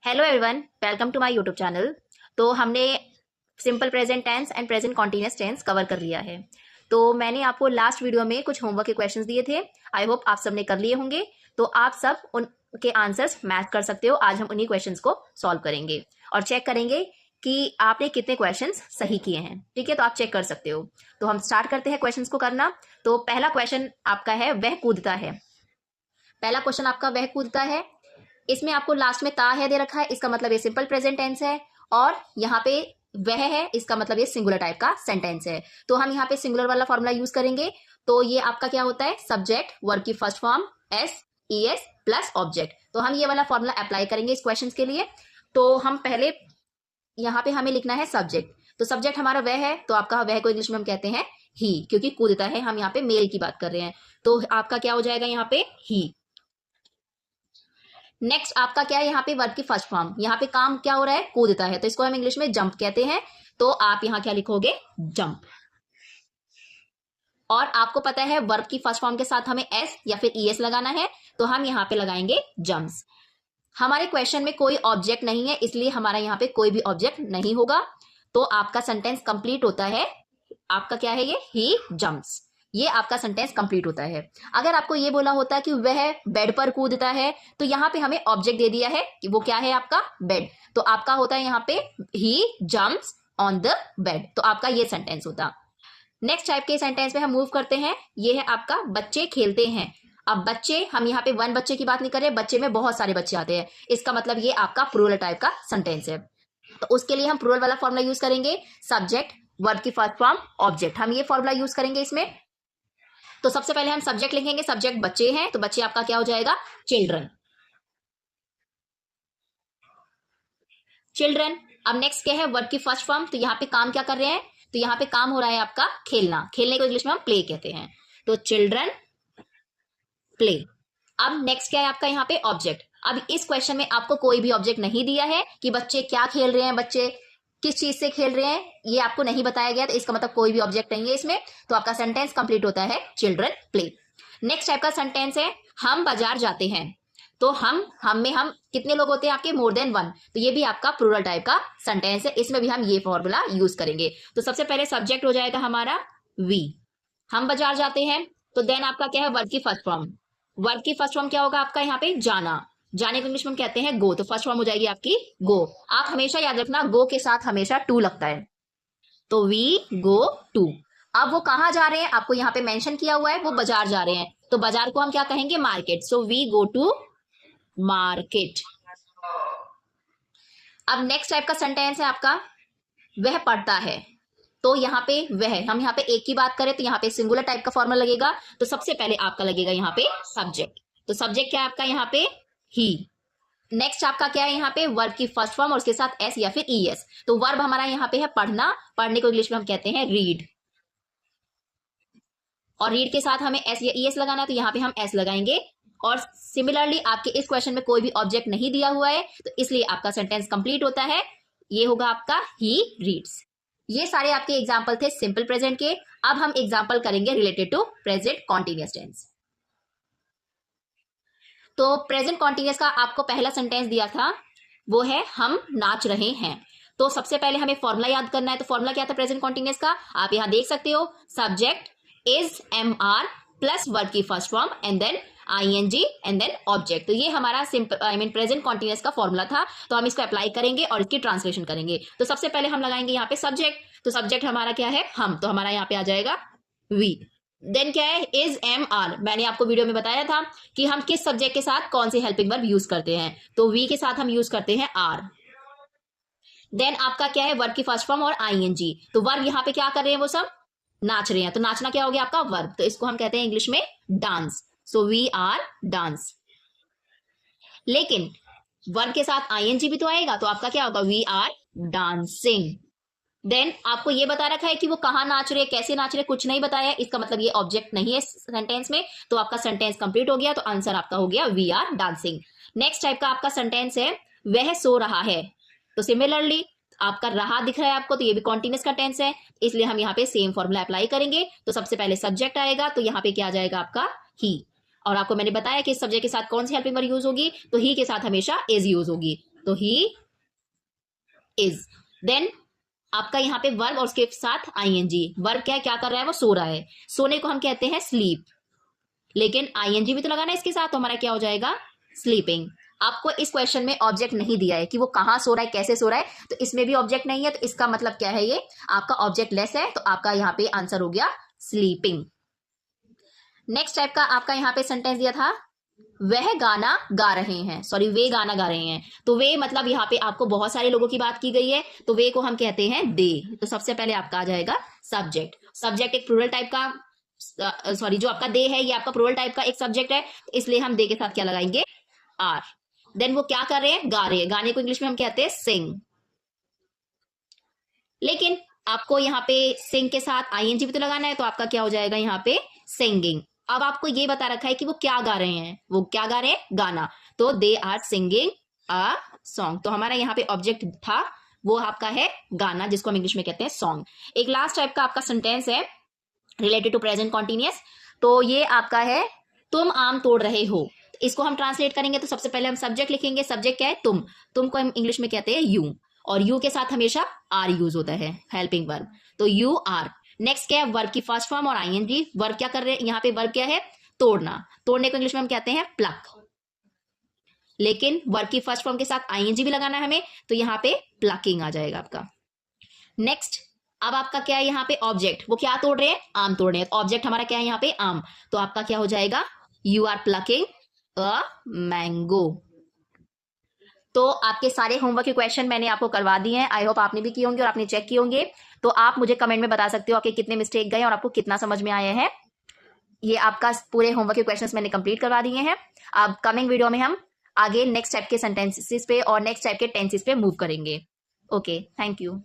Hello everyone, welcome to my YouTube channel. तो हमने simple present tense and present continuous tense cover कर लिया है। तो मैंने आपको लास्ट वीडियो में कुछ होमवर्क के क्वेश्चंस दिए थे। आई होप आप सबने कर लिए होंगे। तो आप सब उनके आंसर्स मैच कर सकते हो। आज हम उन्हीं क्वेश्चंस को सॉल्व करेंगे और चेक करेंगे कि आपने कितने क्वेश्चंस सही किए हैं। ठीक है, तो आप चेक कर सकते हो। तो हम स्टार्ट करते हैं क्वेश्चंस को करना। तो पहला क्वेश्चन आपका है, वह कूदता है। पहला क्वेश्चन आपका वह कूदता है। इसमें आपको लास्ट में ता है दे रखा है, इसका मतलब ये सिंपल प्रेजेंट टेंस है। और यहाँ पे वह है, इसका मतलब ये सिंगुलर टाइप का सेंटेंस है। तो हम यहाँ पे सिंगुलर वाला फॉर्मूला यूज करेंगे। तो ये आपका क्या होता है, सब्जेक्ट वर्ब की first form S E S plus object. तो हम ये वाला फॉर्मूला अप्लाई करेंगे इस क्वेश्चन के लिए। तो हम पहले यहाँ पे हमें लिखना है सब्जेक्ट। तो सब्जेक्ट हमारा वह है, तो आपका वह को इंग्लिश में हम कहते हैं ही, क्योंकि कूदता है, हम यहाँ पे मेल की बात कर रहे हैं। तो आपका क्या हो जाएगा यहाँ पे ही। नेक्स्ट आपका क्या है, यहाँ पे वर्ब की फर्स्ट फॉर्म। यहाँ पे काम क्या हो रहा है, कूदता है, तो इसको हम इंग्लिश में जंप कहते हैं। तो आप यहाँ क्या लिखोगे, जंप। और आपको पता है वर्ब की फर्स्ट फॉर्म के साथ हमें एस या फिर ईएस लगाना है, तो हम यहाँ पे लगाएंगे जम्प्स। हमारे क्वेश्चन में कोई ऑब्जेक्ट नहीं है, इसलिए हमारा यहाँ पे कोई भी ऑब्जेक्ट नहीं होगा। तो आपका सेंटेंस कंप्लीट होता है। आपका क्या है, ये ही जम्प्स। ये आपका सेंटेंस कंप्लीट होता है। अगर आपको ये बोला होता है कि वह बेड पर कूदता है, तो यहाँ पे हमें ऑब्जेक्ट दे दिया है कि वो क्या है, आपका बेड। तो आपका होता है यहाँ पे he jumps on the bed. तो आपका ये सेंटेंस होता। नेक्स्ट टाइप के सेंटेंस पे हम मूव करते हैं। ये है आपका बच्चे खेलते हैं। अब बच्चे, हम यहाँ पे वन बच्चे की बात नहीं कर रहे, बच्चे में बहुत सारे बच्चे आते हैं। इसका मतलब ये आपका प्लूरल टाइप का सेंटेंस है। तो उसके लिए हम प्लूरल वाला फॉर्मूला यूज करेंगे, सब्जेक्ट वर्ब की फर्स्ट फॉर्म ऑब्जेक्ट। हम ये फॉर्मूला यूज करेंगे इसमें। तो सबसे पहले हम सब्जेक्ट लिखेंगे, सब्जेक्ट बच्चे हैं, तो बच्चे आपका क्या हो जाएगा, चिल्ड्रन। चिल्ड्रन। अब नेक्स्ट क्या है, वर्ब की फर्स्ट फॉर्म। तो यहाँ पे काम क्या कर रहे हैं, तो यहाँ पे काम हो रहा है आपका खेलना। खेलने को इंग्लिश में हम प्ले कहते हैं। तो चिल्ड्रन प्ले। अब नेक्स्ट क्या है आपका यहाँ पे, ऑब्जेक्ट। अब इस क्वेश्चन में आपको कोई भी ऑब्जेक्ट नहीं दिया है कि बच्चे क्या खेल रहे हैं, बच्चे किस चीज से खेल रहे हैं, ये आपको नहीं बताया गया। तो इसका मतलब कोई भी ऑब्जेक्ट नहीं है इसमें। तो आपका सेंटेंस कंप्लीट होता है, चिल्ड्रन प्ले। नेक्स्ट टाइप का सेंटेंस है, हम बाजार जाते हैं। तो हम में हम कितने लोग होते हैं आपके, मोर देन वन। तो ये भी आपका प्लूरल टाइप का सेंटेंस है। इसमें भी हम ये फॉर्मूला यूज करेंगे। तो सबसे पहले सब्जेक्ट हो जाएगा हमारा वी, हम बाजार जाते हैं। तो देन आपका क्या है, वर्ब की फर्स्ट फॉर्म। वर्ब की फर्स्ट फॉर्म क्या होगा आपका यहाँ पे, जाना। जाने को इंग्लिश में हम कहते हैं गो। तो फर्स्ट फॉर्म हो जाएगी आपकी गो। आप हमेशा याद रखना, गो के साथ हमेशा टू लगता है। तो वी गो टू। अब वो कहाँ जा रहे हैं, आपको यहाँ पे मेंशन किया हुआ है, वो बाजार जा रहे हैं। तो बाजार को हम क्या कहेंगे, market. So we go to market. अब नेक्स्ट टाइप का सेंटेंस है आपका, वह पढ़ता है। तो यहाँ पे वह, हम यहाँ पे एक की बात करें तो यहाँ पे सिंगुलर टाइप का फॉर्मूला लगेगा। तो सबसे पहले आपका लगेगा यहाँ पे सब्जेक्ट। तो सब्जेक्ट क्या है आपका यहाँ पे, ही। नेक्स्ट आपका क्या है यहाँ पे, वर्ब की फर्स्ट फॉर्म और उसके साथ एस या फिर ई एस। तो वर्ब हमारा यहाँ पे है पढ़ना। पढ़ने को इंग्लिश में हम कहते हैं रीड। और रीड के साथ हमें एस या ई एस लगाना है, तो यहाँ पे हम एस लगाएंगे। और सिमिलरली आपके इस क्वेश्चन में कोई भी ऑब्जेक्ट नहीं दिया हुआ है, तो इसलिए आपका सेंटेंस कंप्लीट होता है। ये होगा आपका ही रीड्स। ये सारे आपके एग्जाम्पल थे सिंपल प्रेजेंट के। अब हम एग्जाम्पल करेंगे related to present continuous tense. तो प्रेजेंट कॉन्टिन्यूअस का आपको पहला सेंटेंस दिया था, वो है हम नाच रहे हैं। तो सबसे पहले हमें फॉर्मूला याद करना है। तो फॉर्मूला क्या था प्रेजेंट कॉन्टिन्यूअस का, आप यहां देख सकते हो, subject is am are plus verb की first form and then ING and then object. तो ये हमारा सिंपल प्रेजेंट कॉन्टिन्यूअस का फॉर्मूला था। तो हम इसको अप्लाई करेंगे और इसकी ट्रांसलेशन करेंगे। तो सबसे पहले हम लगाएंगे यहाँ पे सब्जेक्ट। तो सब्जेक्ट हमारा क्या है, हम। तो हमारा यहाँ पे आ जाएगा वी। देन क्या है, इज एम आर। मैंने आपको वीडियो में बताया था कि हम किस सब्जेक्ट के साथ कौन सी हेल्पिंग वर्ब यूज करते हैं। तो वी के साथ हम यूज करते हैं आर। देन आपका क्या है, वर्ब की फर्स्ट फॉर्म और आईएनजी। तो वर्ब यहाँ पे क्या कर रहे हैं, वो सब नाच रहे हैं। तो नाचना क्या हो गया आपका, वर्ब। तो इसको हम कहते हैं इंग्लिश में dance. So we are dance. लेकिन वर्ब के साथ आईएनजी भी तो आएगा, तो आपका क्या होगा, वी आर डांसिंग। देन आपको ये बता रखा है कि वो कहाँ नाच रहे, कैसे नाच रहे, कुछ नहीं बताया। इसका मतलब ये ऑब्जेक्ट नहीं है सेंटेंस में। तो आपका सेंटेंस कंप्लीट हो गया। तो आंसर आपका हो गया we are dancing. Next type का आपका सेंटेंस है, वह सो रहा है। तो सिमिलरली आपका रहा दिख रहा है आपको, तो ये भी कॉन्टिन्यूअस का टेंस है, इसलिए हम यहाँ पे सेम फॉर्मूला अप्लाई करेंगे। तो सबसे पहले सब्जेक्ट आएगा, तो यहाँ पे क्या आ जाएगा आपका ही। और आपको मैंने बताया कि इस सब्जेक्ट के साथ कौन सी हेल्पिंग वर्ब यूज होगी, तो ही के साथ हमेशा इज यूज होगी। तो ही इज। देन आपका यहाँ पे वर्ब और उसके साथ आईएनजी। वर्ब क्या है, क्या कर रहा है, वो सो रहा है। सोने को हम कहते हैं स्लीप, लेकिन आईएनजी भी तो लगाना है इसके साथ, तो हमारा क्या हो जाएगा, स्लीपिंग। आपको इस क्वेश्चन में ऑब्जेक्ट नहीं दिया है कि वो कहाँ सो रहा है, कैसे सो रहा है, तो इसमें भी ऑब्जेक्ट नहीं है, तो इसका मतलब क्या है, ये आपका ऑब्जेक्ट लेस है, तो आपका यहाँ पे आंसर हो गया स्लीपिंग। नेक्स्ट टाइप का आपका यहाँ पे सेंटेंस दिया था, वह गाना गा रहे हैं, सॉरी वे गाना गा रहे हैं। तो वे मतलब यहाँ पे आपको बहुत सारे लोगों की बात की गई है, तो वे को हम कहते हैं दे। तो सबसे पहले आपका आ जाएगा सब्जेक्ट। सब्जेक्ट एक प्लूरल टाइप का, सॉरी जो आपका दे है ये आपका प्लूरल टाइप का एक सब्जेक्ट है, तो इसलिए हम दे के साथ क्या लगाएंगे, आर। देन वो क्या कर रहे हैं, गा रहे हैं। गाने को इंग्लिश में हम कहते हैं सिंग। लेकिन आपको यहाँ पे सिंग के साथ आईएनजी भी तो लगाना है, तो आपका क्या हो जाएगा यहाँ पे सिंगिंग। अब आपको ये बता रखा है कि वो क्या गा रहे हैं, वो क्या गा रहे हैं, गाना, तो they are singing a song. तो हमारा यहाँ पे ऑब्जेक्ट था वो आपका है गाना, जिसको हम इंग्लिश में कहते हैं सॉन्ग। एक लास्ट टाइप का आपका सेंटेंस है रिलेटेड टू प्रेजेंट कॉन्टिन्यूअस। तो ये आपका है, तुम आम तोड़ रहे हो। इसको हम ट्रांसलेट करेंगे तो सबसे पहले हम सब्जेक्ट लिखेंगे। सब्जेक्ट क्या है, तुम को हम इंग्लिश में कहते हैं यू, और यू के साथ हमेशा आर यूज होता है, हेल्पिंग वर्ब, तो यू आर। नेक्स्ट क्या है, वर्ब की फर्स्ट फॉर्म और आईएनजी। वर्ब क्या कर रहे हैं यहाँ पे, वर्ब क्या है, तोड़ना। तोड़ने को इंग्लिश में हम कहते हैं प्लक, लेकिन वर्ब की फर्स्ट फॉर्म के साथ आईएनजी भी लगाना है हमें, तो यहाँ पे प्लकिंग आ जाएगा आपका। नेक्स्ट अब आपका क्या है यहाँ पे ऑब्जेक्ट, वो क्या तोड़ रहे हैं, आम तोड़ रहे हैं, तो ऑब्जेक्ट हमारा क्या है यहाँ पे, आम, तो आपका क्या हो जाएगा, you are plucking a mango. तो आपके सारे होमवर्क के क्वेश्चन मैंने आपको करवा दिए हैं। आई होप आपने भी किए होंगे और आपने चेक किए होंगे। तो आप मुझे कमेंट में बता सकते हो आपके कितने मिस्टेक गए और आपको कितना समझ में आया है। ये आपका पूरे होमवर्क के क्वेश्चंस मैंने कंप्लीट करवा दिए हैं। अब कमिंग वीडियो में हम आगे नेक्स्ट टाइप के सेंटेंसेस पे और नेक्स्ट टाइप के टेंसेस पे मूव करेंगे। Okay, thank you.